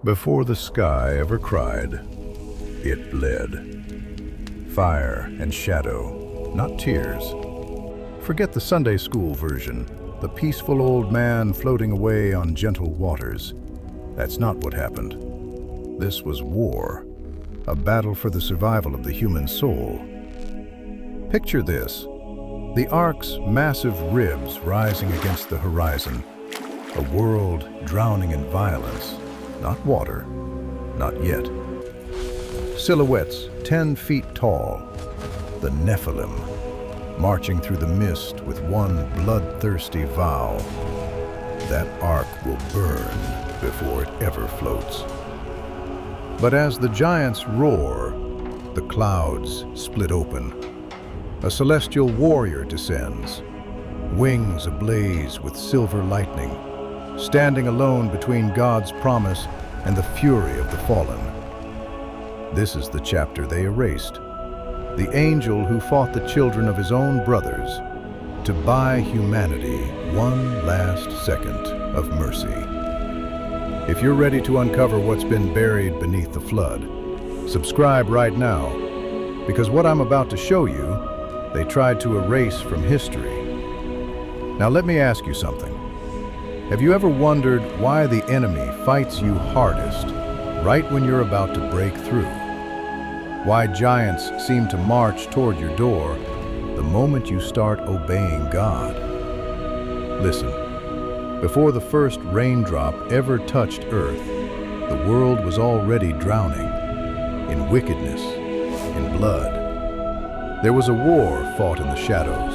Before the sky ever cried, it bled. Fire and shadow, not tears. Forget the Sunday school version, the peaceful old man floating away on gentle waters. That's not what happened. This was war, a battle for the survival of the human soul. Picture this, the Ark's massive ribs rising against the horizon, a world drowning in violence, not water, not yet. Silhouettes 10 feet tall, the Nephilim, marching through the mist with one bloodthirsty vow. That Ark will burn before it ever floats. But as the giants roar, the clouds split open. A celestial warrior descends, wings ablaze with silver lightning, standing alone between God's promise and the fury of the fallen. This is the chapter they erased. The angel who fought the children of his own brothers to buy humanity one last second of mercy. If you're ready to uncover what's been buried beneath the flood, subscribe right now, because what I'm about to show you, they tried to erase from history. Now let me ask you something. Have you ever wondered why the enemy fights you hardest right when you're about to break through? Why giants seem to march toward your door the moment you start obeying God? Listen, before the first raindrop ever touched earth, the world was already drowning in wickedness, in blood. There was a war fought in the shadows,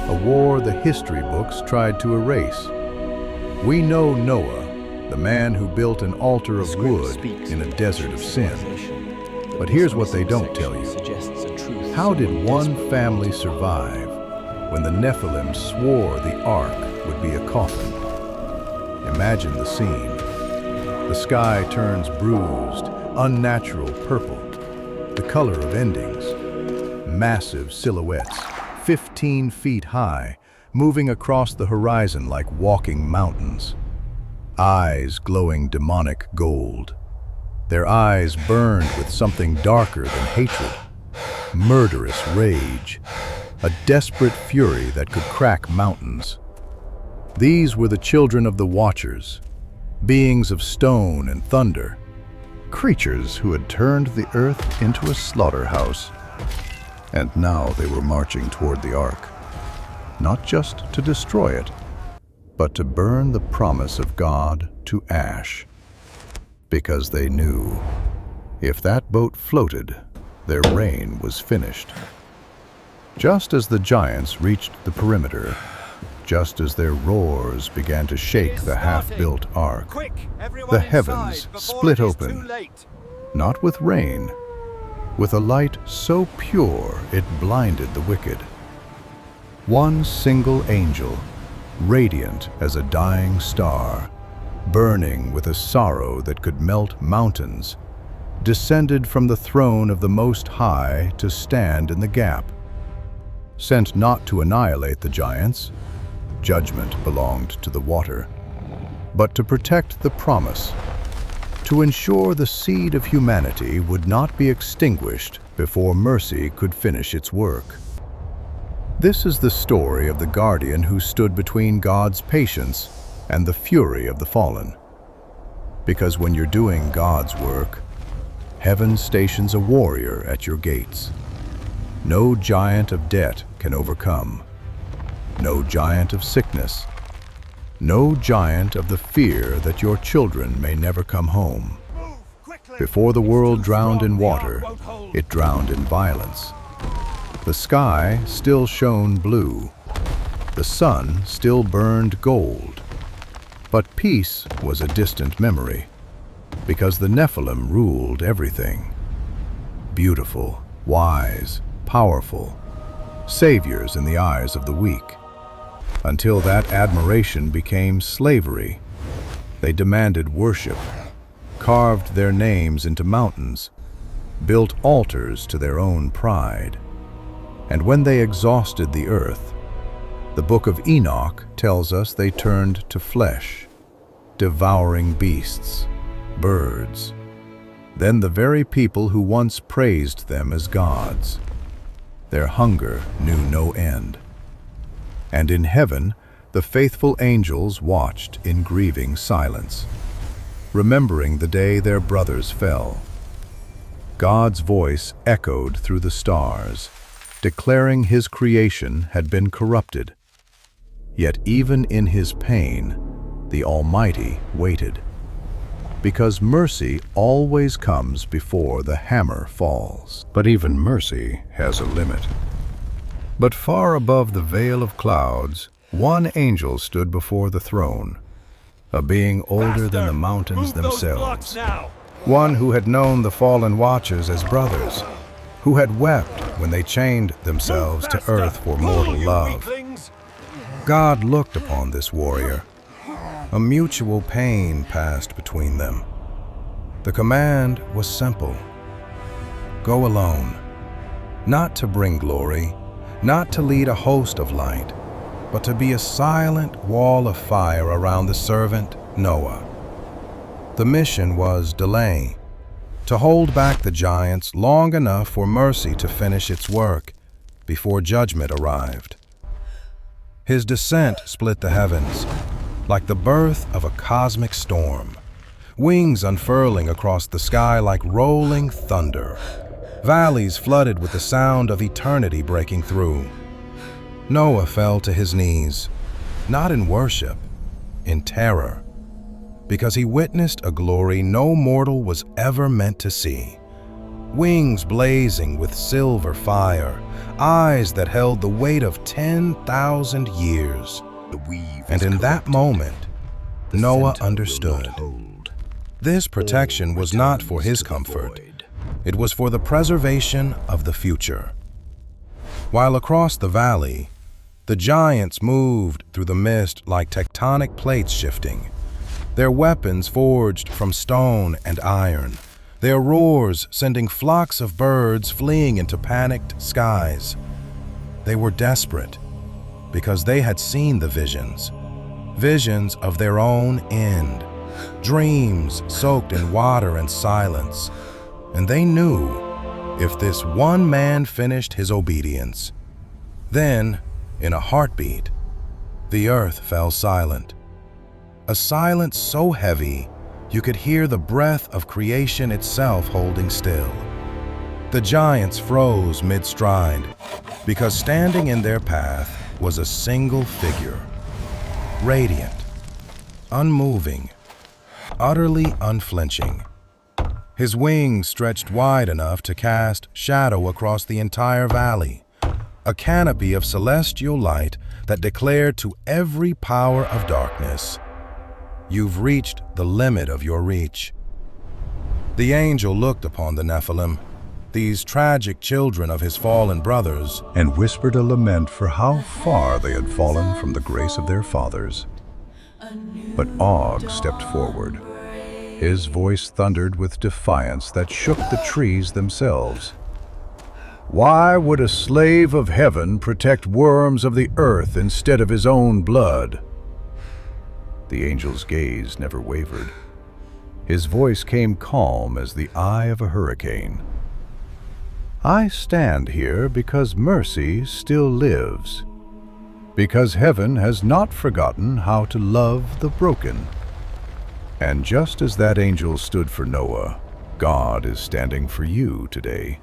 a war the history books tried to erase. We know Noah, the man who built an altar of wood in a desert of sin. But here's what they don't tell you. How did one family survive when the Nephilim swore the Ark would be a coffin? Imagine the scene. The sky turns bruised, unnatural purple, the color of endings. Massive silhouettes, 15 feet high, moving across the horizon like walking mountains. Eyes glowing demonic gold. Their eyes burned with something darker than hatred, murderous rage, a desperate fury that could crack mountains. These were the children of the Watchers, beings of stone and thunder, creatures who had turned the earth into a slaughterhouse. And now they were marching toward the Ark, not just to destroy it, but to burn the promise of God to ash. Because they knew, if that boat floated, their reign was finished. Just as the giants reached the perimeter, just as their roars began to shake the half-built Ark, the heavens split open, not with rain, with a light so pure it blinded the wicked. One single angel, radiant as a dying star, burning with a sorrow that could melt mountains, descended from the throne of the Most High to stand in the gap. Sent not to annihilate the giants, judgment belonged to the water, but to protect the promise, to ensure the seed of humanity would not be extinguished before mercy could finish its work. This is the story of the guardian who stood between God's patience and the fury of the fallen. Because when you're doing God's work, heaven stations a warrior at your gates. No giant of debt can overcome. No giant of sickness. No giant of the fear that your children may never come home. Before the world drowned in water, it drowned in violence. The sky still shone blue. The sun still burned gold. But peace was a distant memory, because the Nephilim ruled everything. Beautiful, wise, powerful, saviors in the eyes of the weak. Until that admiration became slavery. They demanded worship, carved their names into mountains, built altars to their own pride. And when they exhausted the earth, the book of Enoch tells us they turned to flesh, devouring beasts, birds. Then the very people who once praised them as gods. Their hunger knew no end. And in heaven, the faithful angels watched in grieving silence, remembering the day their brothers fell. God's voice echoed through the stars, declaring his creation had been corrupted. Yet even in his pain, the Almighty waited, because mercy always comes before the hammer falls. But even mercy has a limit. But far above the veil of clouds, one angel stood before the throne, a being older than the mountains themselves, one who had known the fallen watchers as brothers, who had wept when they chained themselves to earth for mortal love. God looked upon this warrior. A mutual pain passed between them. The command was simple: go alone, not to bring glory, not to lead a host of light, but to be a silent wall of fire around the servant Noah. The mission was delay, to hold back the giants long enough for mercy to finish its work before judgment arrived. His descent split the heavens, like the birth of a cosmic storm, wings unfurling across the sky like rolling thunder, valleys flooded with the sound of eternity breaking through. Noah fell to his knees, not in worship, in terror, because he witnessed a glory no mortal was ever meant to see. Wings blazing with silver fire, eyes that held the weight of 10,000 years. And in that moment, Noah understood. This protection was not for his comfort. It was for the preservation of the future. While across the valley, the giants moved through the mist like tectonic plates shifting, their weapons forged from stone and iron, their roars sending flocks of birds fleeing into panicked skies. They were desperate because they had seen the visions of their own end, dreams soaked in water and silence. And they knew if this one man finished his obedience, then, in a heartbeat, the earth fell silent. A silence so heavy you could hear the breath of creation itself holding still. The giants froze mid-stride, because standing in their path was a single figure, radiant, unmoving, utterly unflinching. His wings stretched wide enough to cast shadow across the entire valley, a canopy of celestial light that declared to every power of darkness, "You've reached the limit of your reach." The angel looked upon the Nephilim, these tragic children of his fallen brothers, and whispered a lament for how far they had fallen from the grace of their fathers. But Og stepped forward. His voice thundered with defiance that shook the trees themselves. "Why would a slave of heaven protect worms of the earth instead of his own blood?" The angel's gaze never wavered. His voice came calm as the eye of a hurricane. "I stand here because mercy still lives, because heaven has not forgotten how to love the broken. And just as that angel stood for Noah, God is standing for you today.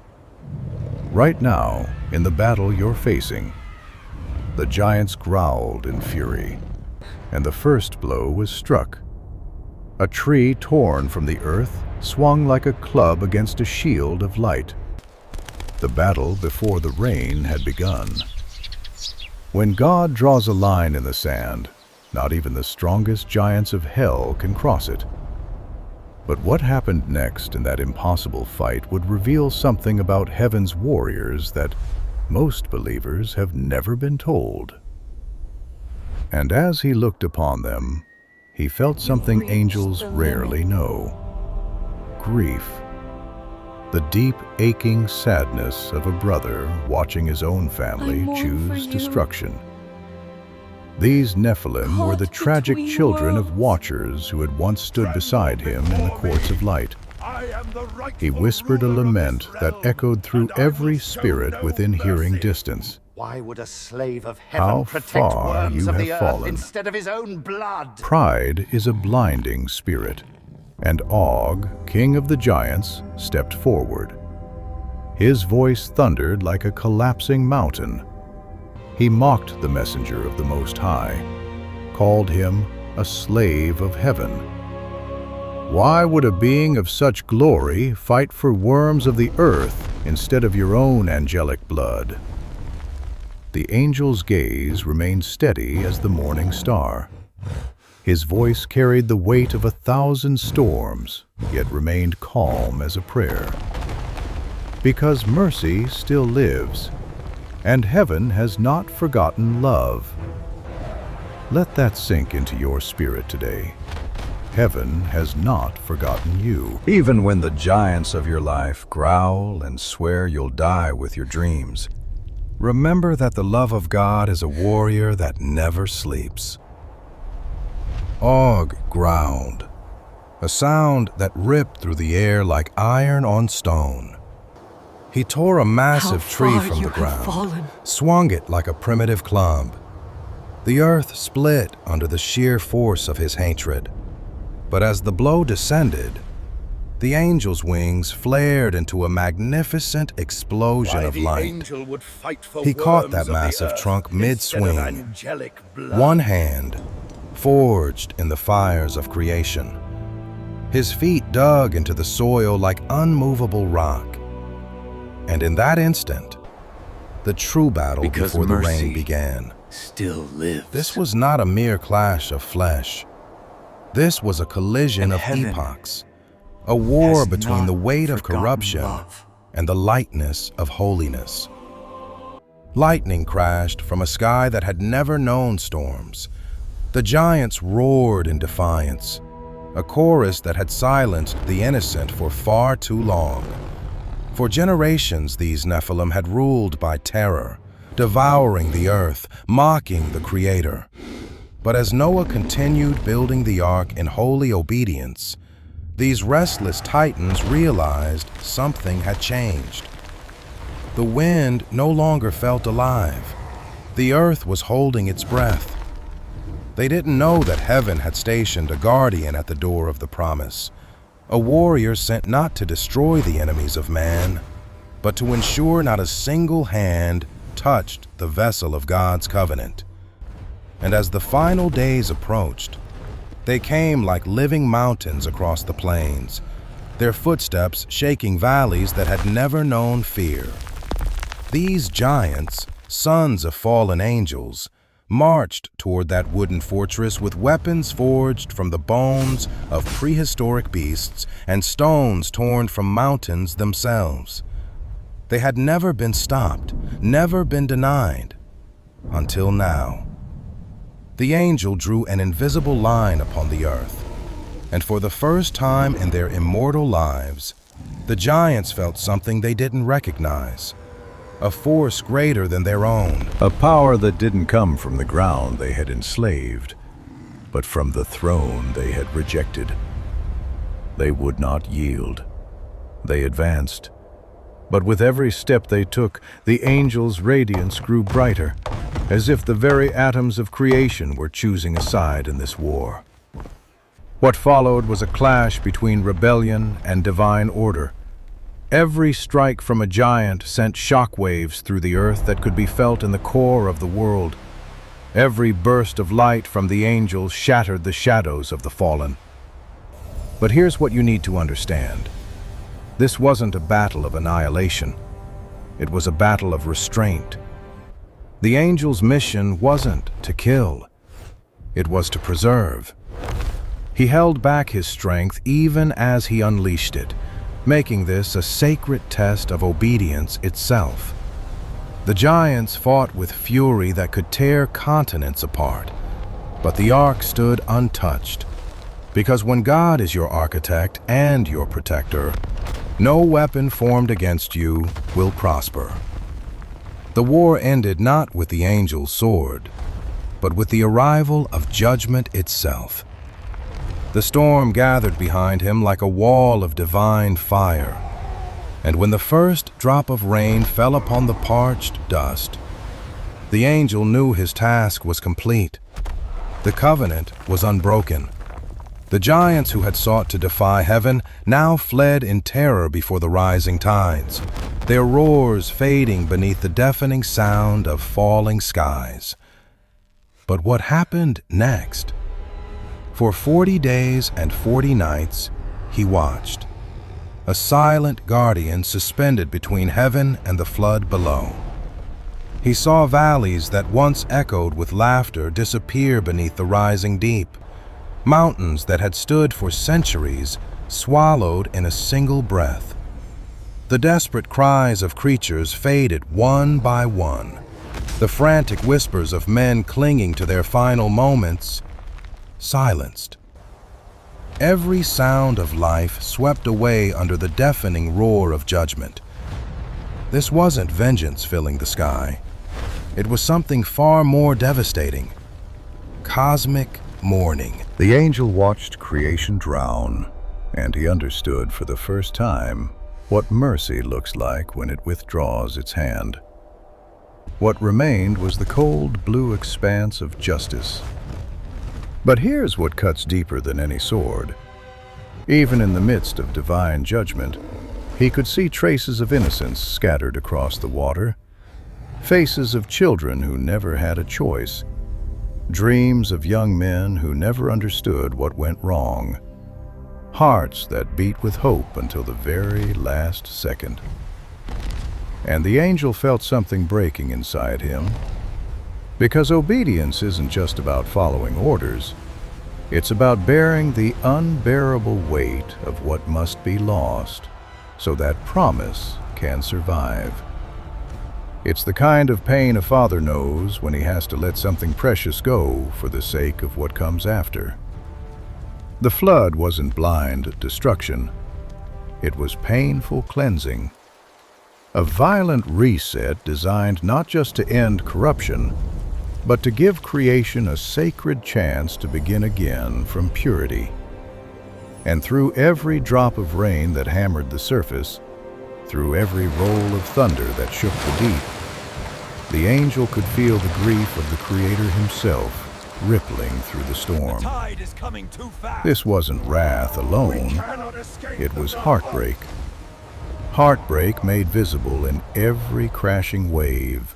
Right now, in the battle you're facing, the giants growled in fury, and the first blow was struck. A tree torn from the earth swung like a club against a shield of light. The battle before the rain had begun. When God draws a line in the sand, not even the strongest giants of hell can cross it. But what happened next in that impossible fight would reveal something about heaven's warriors that most believers have never been told. And as he looked upon them, he felt something angels rarely know: grief. The deep, aching sadness of a brother watching his own family choose destruction. These Nephilim were the Caught tragic between children of worlds. watchers who had once stood beside him in the courts of light. I am the rightful He whispered a ruler of lament this that realm, echoed through and I will every show spirit no within hearing mercy. distance. Why would a slave of heaven How protect far worms you of have the earth fallen. instead of his own blood? Pride is a blinding spirit, and Og, king of the giants, stepped forward. His voice thundered like a collapsing mountain. He mocked the messenger of the Most High, called him a slave of heaven. Why would a being of such glory fight for worms of the earth instead of your own angelic blood? The angel's gaze remained steady as the morning star. His voice carried the weight of 1,000 storms, yet remained calm as a prayer. Because mercy still lives, and heaven has not forgotten love. Let that sink into your spirit today. Heaven has not forgotten you. Even when the giants of your life growl and swear you'll die with your dreams, remember that the love of God is a warrior that never sleeps. Og growled, a sound that ripped through the air like iron on stone. He tore a massive tree from the ground, swung it like a primitive club. The earth split under the sheer force of his hatred. But as the blow descended, the angel's wings flared into a magnificent explosion of light. He caught that massive trunk mid-swing, one hand forged in the fires of creation. His feet dug into the soil like unmovable rock. And in that instant, the true battle before the rain began. Still lives. This was not a mere clash of flesh. This was a collision of epochs, a war between the weight of corruption and the lightness of holiness. Lightning crashed from a sky that had never known storms. The giants roared in defiance, a chorus that had silenced the innocent for far too long. For generations, these Nephilim had ruled by terror, devouring the earth, mocking the Creator. But as Noah continued building the ark in holy obedience, these restless titans realized something had changed. The wind no longer felt alive. The earth was holding its breath. They didn't know that heaven had stationed a guardian at the door of the promise, a warrior sent not to destroy the enemies of man, but to ensure not a single hand touched the vessel of God's covenant. And as the final days approached, they came like living mountains across the plains, their footsteps shaking valleys that had never known fear. These giants, sons of fallen angels, marched toward that wooden fortress with weapons forged from the bones of prehistoric beasts and stones torn from mountains themselves. They had never been stopped, never been denied, until now. The angel drew an invisible line upon the earth, and for the first time in their immortal lives, the giants felt something they didn't recognize, a force greater than their own. A power that didn't come from the ground they had enslaved, but from the throne they had rejected. They would not yield. They advanced. But with every step they took, the angel's radiance grew brighter, as if the very atoms of creation were choosing a side in this war. What followed was a clash between rebellion and divine order. Every strike from a giant sent shockwaves through the earth that could be felt in the core of the world. Every burst of light from the angels shattered the shadows of the fallen. But here's what you need to understand. This wasn't a battle of annihilation. It was a battle of restraint. The angel's mission wasn't to kill. It was to preserve. He held back his strength even as he unleashed it, making this a sacred test of obedience itself. The giants fought with fury that could tear continents apart, but the ark stood untouched. Because when God is your architect and your protector, no weapon formed against you will prosper. The war ended not with the angel's sword, but with the arrival of judgment itself. The storm gathered behind him like a wall of divine fire, and when the first drop of rain fell upon the parched dust, the angel knew his task was complete. The covenant was unbroken. The giants who had sought to defy heaven now fled in terror before the rising tides, their roars fading beneath the deafening sound of falling skies. But what happened next? For 40 days and 40 nights, he watched, a silent guardian suspended between heaven and the flood below. He saw valleys that once echoed with laughter disappear beneath the rising deep, mountains that had stood for centuries swallowed in a single breath. The desperate cries of creatures faded one by one, the frantic whispers of men clinging to their final moments silenced. Every sound of life swept away under the deafening roar of judgment. This wasn't vengeance filling the sky. It was something far more devastating. Cosmic mourning. The angel watched creation drown, and he understood for the first time what mercy looks like when it withdraws its hand. What remained was the cold blue expanse of justice. But here's what cuts deeper than any sword. Even in the midst of divine judgment, he could see traces of innocence scattered across the water, faces of children who never had a choice, dreams of young men who never understood what went wrong, hearts that beat with hope until the very last second. And the angel felt something breaking inside him, because obedience isn't just about following orders. It's about bearing the unbearable weight of what must be lost so that promise can survive. It's the kind of pain a father knows when he has to let something precious go for the sake of what comes after. The flood wasn't blind destruction. It was painful cleansing. A violent reset designed not just to end corruption, but to give creation a sacred chance to begin again from purity. And through every drop of rain that hammered the surface, through every roll of thunder that shook the deep, the angel could feel the grief of the Creator himself rippling through the storm. The tide is coming too fast. This wasn't wrath alone, it was heartbreak. Heartbreak made visible in every crashing wave,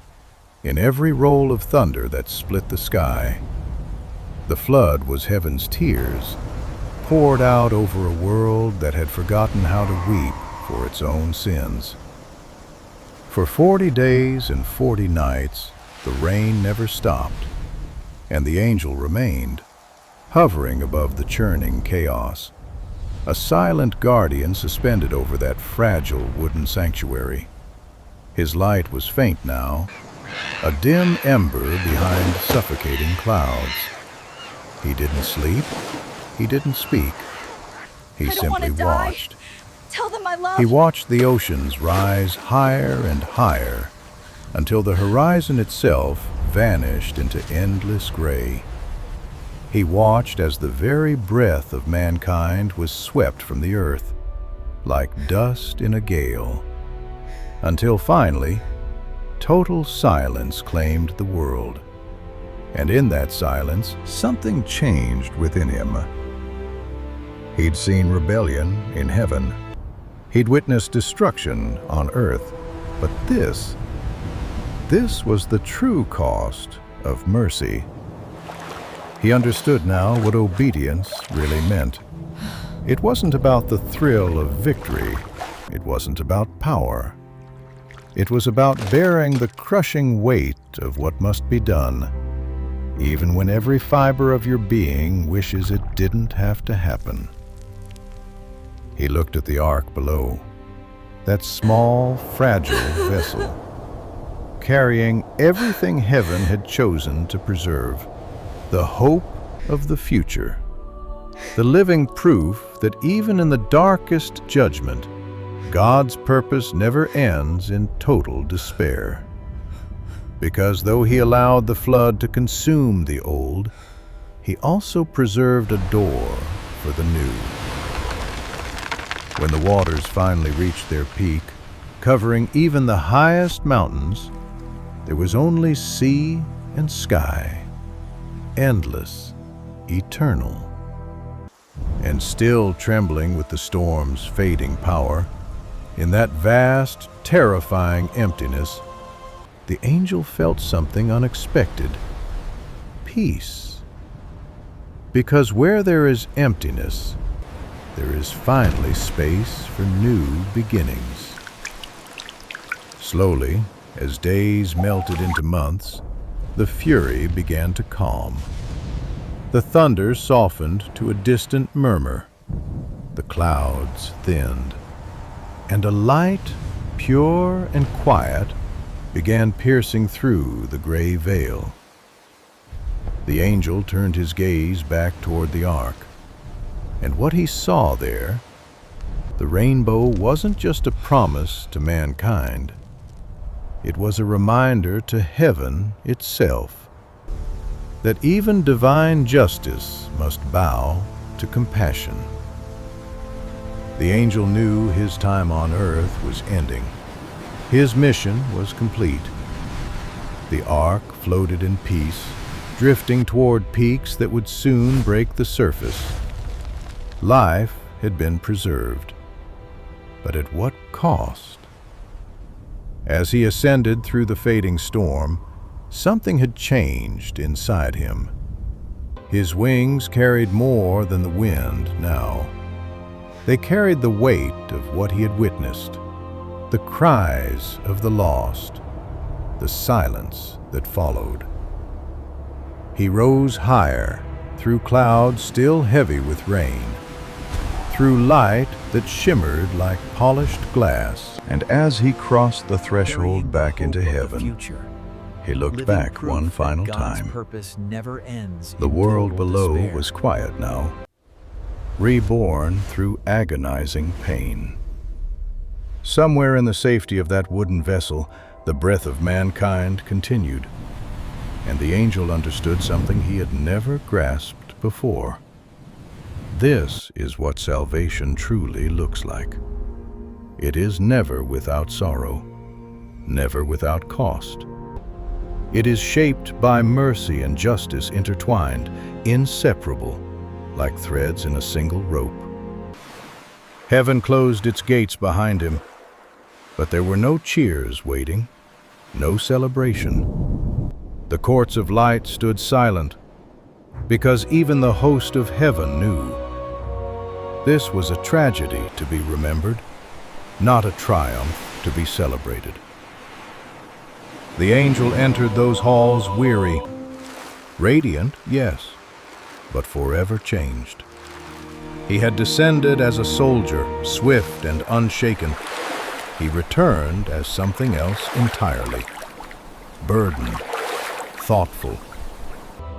in every roll of thunder that split the sky. The flood was heaven's tears, poured out over a world that had forgotten how to weep for its own sins. For 40 days and 40 nights, the rain never stopped, and the angel remained, hovering above the churning chaos, a silent guardian suspended over that fragile wooden sanctuary. His light was faint now, a dim ember behind suffocating clouds. He didn't sleep, he didn't speak. He simply watched. Tell them I love He watched the oceans rise higher and higher until the horizon itself vanished into endless gray. He watched as the very breath of mankind was swept from the earth, like dust in a gale, until finally, total silence claimed the world. And in that silence, something changed within him. He'd seen rebellion in heaven. He'd witnessed destruction on earth. But this was the true cost of mercy. He understood now what obedience really meant. It wasn't about the thrill of victory. It wasn't about power. It was about bearing the crushing weight of what must be done, even when every fiber of your being wishes it didn't have to happen. He looked at the ark below, that small, fragile vessel, carrying everything heaven had chosen to preserve, the hope of the future, the living proof that even in the darkest judgment, God's purpose never ends in total despair. because though he allowed the flood to consume the old, he also preserved a door for the new. When the waters finally reached their peak, covering even the highest mountains, there was only sea and sky, endless, eternal. And still trembling with the storm's fading power, in that vast, terrifying emptiness, the angel felt something unexpected: peace. Because where there is emptiness, there is finally space for new beginnings. Slowly, as days melted into months, the fury began to calm. The thunder softened to a distant murmur. The clouds thinned, and a light, pure and quiet, began piercing through the gray veil. The angel turned his gaze back toward the ark, and what he saw there, the rainbow, wasn't just a promise to mankind. It was a reminder to heaven itself that even divine justice must bow to compassion. The angel knew his time on earth was ending. His mission was complete. The ark floated in peace, drifting toward peaks that would soon break the surface. Life had been preserved, but at what cost? As he ascended through the fading storm, something had changed inside him. His wings carried more than the wind now. They carried the weight of what he had witnessed, the cries of the lost, the silence that followed. He rose higher, through clouds still heavy with rain, through light that shimmered like polished glass. And as he crossed the threshold back into heaven, he looked back one final time. The world below was quiet now, reborn through agonizing pain. Somewhere in the safety of that wooden vessel, the breath of mankind continued, and the angel understood something he had never grasped before. This is what salvation truly looks like. It is never without sorrow, never without cost. It is shaped by mercy and justice intertwined, inseparable, like threads in a single rope. Heaven closed its gates behind him, but there were no cheers waiting, no celebration. The courts of light stood silent, because even the host of heaven knew. This was a tragedy to be remembered, not a triumph to be celebrated. The angel entered those halls weary, radiant, yes, but forever changed. He had descended as a soldier, swift and unshaken. He returned as something else entirely, burdened, thoughtful,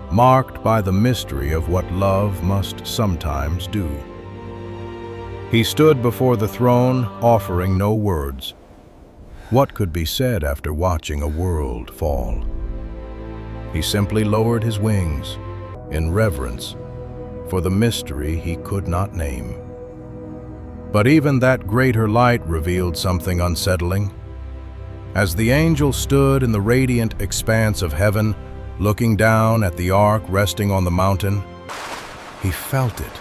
marked by the mystery of what love must sometimes do. He stood before the throne, offering no words. What could be said after watching a world fall? He simply lowered his wings in reverence for the mystery he could not name. But even that greater light revealed something unsettling. As the angel stood in the radiant expanse of heaven, looking down at the ark resting on the mountain, he felt it,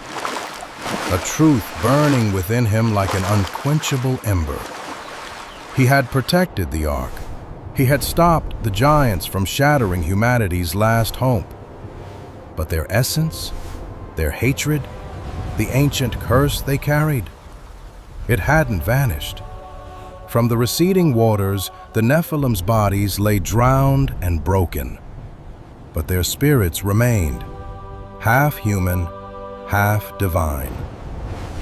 a truth burning within him like an unquenchable ember. He had protected the ark. He had stopped the giants from shattering humanity's last hope. But their essence, their hatred, the ancient curse they carried, it hadn't vanished. From the receding waters, the Nephilim's bodies lay drowned and broken. But their spirits remained, half human, half divine,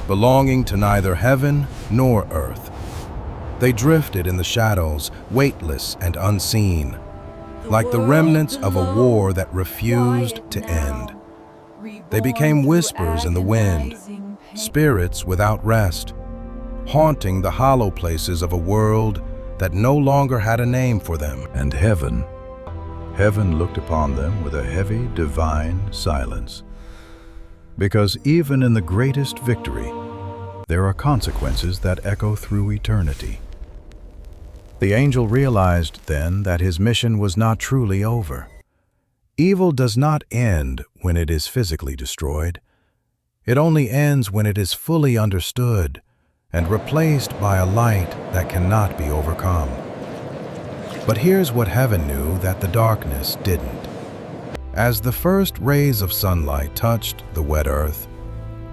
belonging to neither heaven nor earth. They drifted in the shadows, weightless and unseen, like the remnants of a war that refused to end. They became whispers in the wind, spirits without rest, haunting the hollow places of a world that no longer had a name for them. And heaven Heaven looked upon them with a heavy, divine silence. Because even in the greatest victory, there are consequences that echo through eternity. The angel realized then that his mission was not truly over. Evil does not end when it is physically destroyed. It only ends when it is fully understood and replaced by a light that cannot be overcome. But here's what heaven knew that the darkness didn't. As the first rays of sunlight touched the wet earth,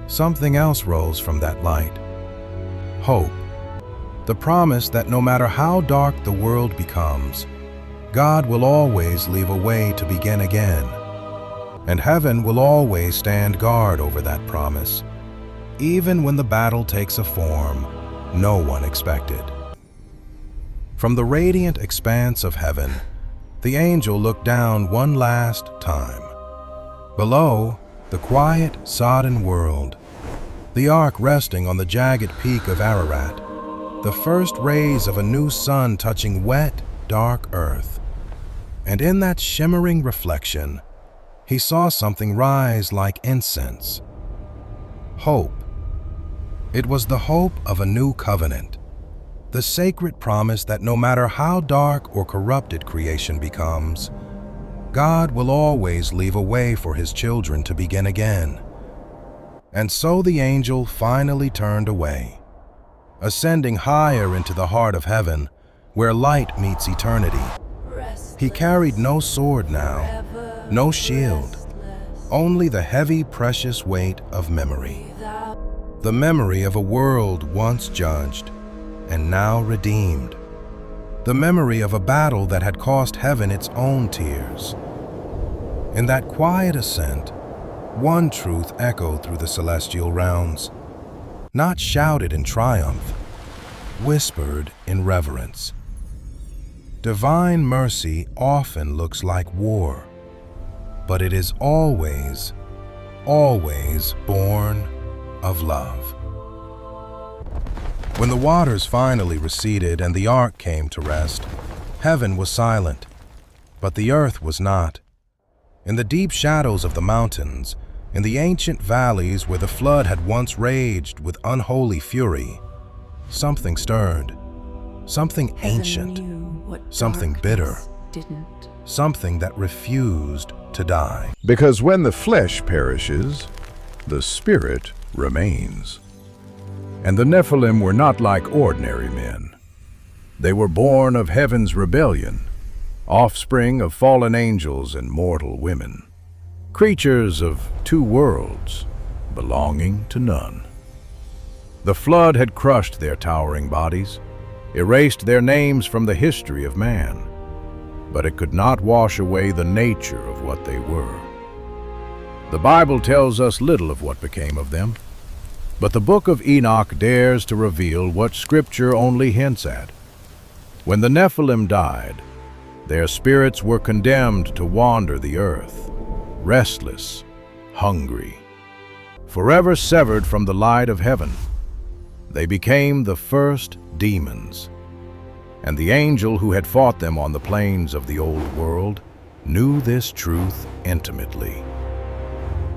something else rose from that light. Hope. The promise that no matter how dark the world becomes, God will always leave a way to begin again. And heaven will always stand guard over that promise, even when the battle takes a form no one expected. From the radiant expanse of heaven, the angel looked down one last time. Below, the quiet, sodden world, the ark resting on the jagged peak of Ararat, the first rays of a new sun touching wet, dark earth. And in that shimmering reflection, he saw something rise like incense. Hope. It was the hope of a new covenant, the sacred promise that no matter how dark or corrupted creation becomes, God will always leave a way for his children to begin again. And so the angel finally turned away, ascending higher into the heart of heaven, where light meets eternity. He carried no sword now, no shield, only the heavy, precious weight of memory. The memory of a world once judged and now redeemed. The memory of a battle that had cost heaven its own tears. In that quiet ascent, one truth echoed through the celestial realms, not shouted in triumph, whispered in reverence. Divine mercy often looks like war, but it is always, always born of love. When the waters finally receded and the ark came to rest, heaven was silent, but the earth was not. In the deep shadows of the mountains, in the ancient valleys where the flood had once raged with unholy fury, something stirred, something ancient, something bitter, something that refused to die. Because when the flesh perishes, the spirit remains. And the Nephilim were not like ordinary men. They were born of heaven's rebellion, offspring of fallen angels and mortal women, creatures of two worlds, belonging to none. The flood had crushed their towering bodies, erased their names from the history of man, but it could not wash away the nature of what they were. The Bible tells us little of what became of them, but the book of Enoch dares to reveal what Scripture only hints at. When the Nephilim died, their spirits were condemned to wander the earth, restless, hungry, forever severed from the light of heaven. They became the first demons, and the angel who had fought them on the plains of the old world knew this truth intimately.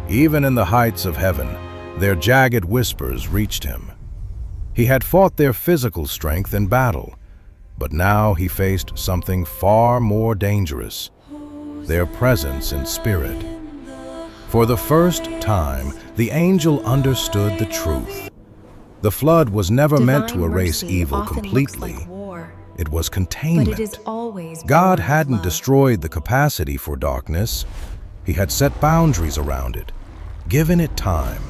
Even in the heights of heaven, their jagged whispers reached him. He had fought their physical strength in battle, but now he faced something far more dangerous, their presence in spirit. For the first time, the angel understood the truth. The flood was never meant to erase evil completely. It was containment. But it is always God hadn't destroyed the capacity for darkness. He had set boundaries around it, given it time,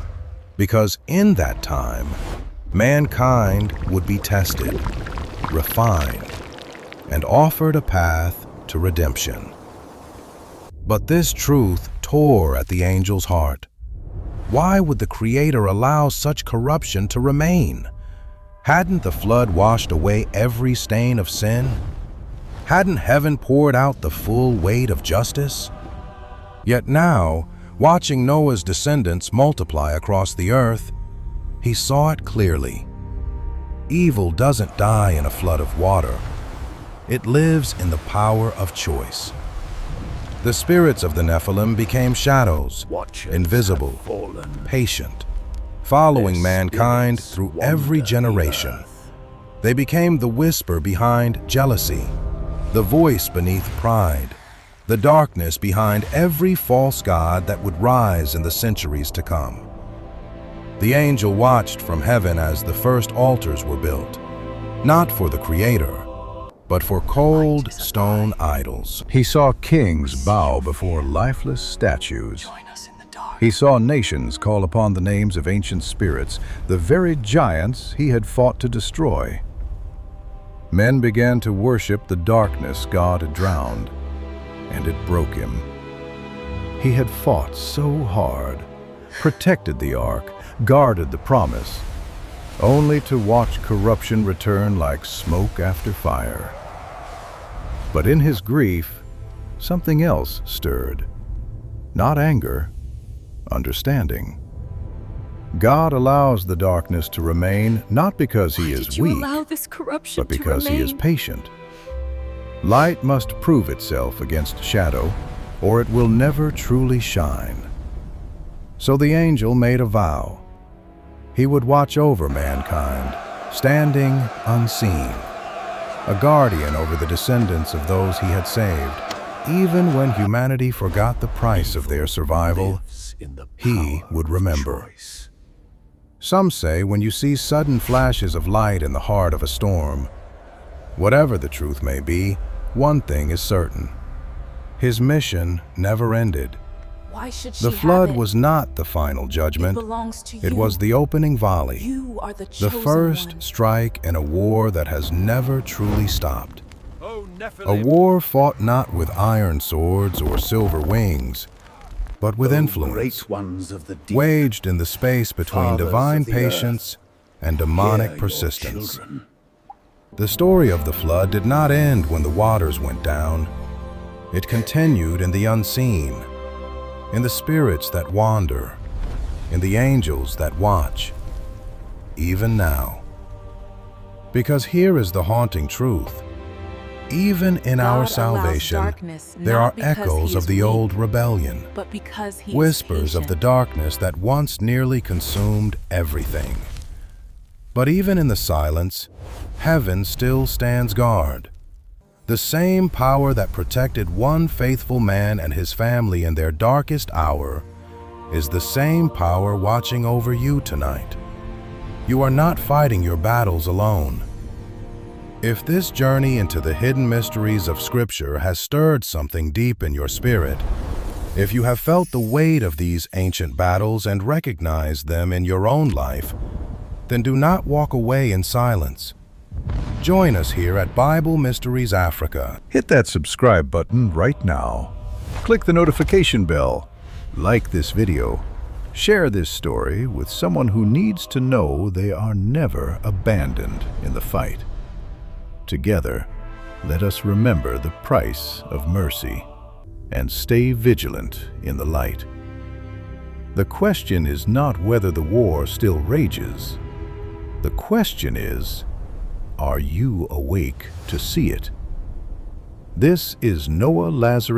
because in that time, mankind would be tested, refined, and offered a path to redemption. But this truth tore at the angel's heart. Why would the Creator allow such corruption to remain? Hadn't the flood washed away every stain of sin? Hadn't heaven poured out the full weight of justice? Yet now, watching Noah's descendants multiply across the earth, he saw it clearly. Evil doesn't die in a flood of water. It lives in the power of choice. The spirits of the Nephilim became shadows, invisible, patient, following mankind through every generation. They became the whisper behind jealousy, the voice beneath pride, the darkness behind every false god that would rise in the centuries to come. The angel watched from heaven as the first altars were built, not for the Creator, but for cold stone idols. He saw kings bow before lifeless statues. He saw nations call upon the names of ancient spirits, the very giants he had fought to destroy. Men began to worship the darkness God had drowned, and it broke him. He had fought so hard, protected the ark, guarded the promise, only to watch corruption return like smoke after fire. But in his grief, something else stirred. Not anger, understanding. God allows the darkness to remain not because he is weak, but because he is patient. Light must prove itself against shadow, or it will never truly shine. So the angel made a vow. He would watch over mankind, standing unseen, a guardian over the descendants of those he had saved. Even when humanity forgot the price of their survival, he would remember. Some say when you see sudden flashes of light in the heart of a storm, whatever the truth may be, one thing is certain. His mission never ended. Why should she The flood have it? was not the final judgment. It belongs to you. It was the opening volley, You are the the chosen first one. strike in a war that has never truly stopped. Oh, A Nephilim. war fought not with iron swords or silver wings, but with influence, Great ones of the deep, waged in the space between fathers divine of the patience and hear demonic your persistence. children. The story of the flood did not end when the waters went down. It continued in the unseen, in the spirits that wander, in the angels that watch, even now. Because here is the haunting truth. Even in our God allows salvation, darkness, there not are because echoes he of is the weak, old rebellion, but because he whispers is of the patient. darkness that once nearly consumed everything. But even in the silence, heaven still stands guard. The same power that protected one faithful man and his family in their darkest hour is the same power watching over you tonight. You are not fighting your battles alone. If this journey into the hidden mysteries of Scripture has stirred something deep in your spirit, if you have felt the weight of these ancient battles and recognized them in your own life, then do not walk away in silence. Join us here at Bible Mysteries Africa. Hit that subscribe button right now. Click the notification bell. Like this video. Share this story with someone who needs to know they are never abandoned in the fight. Together, let us remember the price of mercy and stay vigilant in the light. The question is not whether the war still rages. The question is, are you awake to see it? This is Noah Lazarus.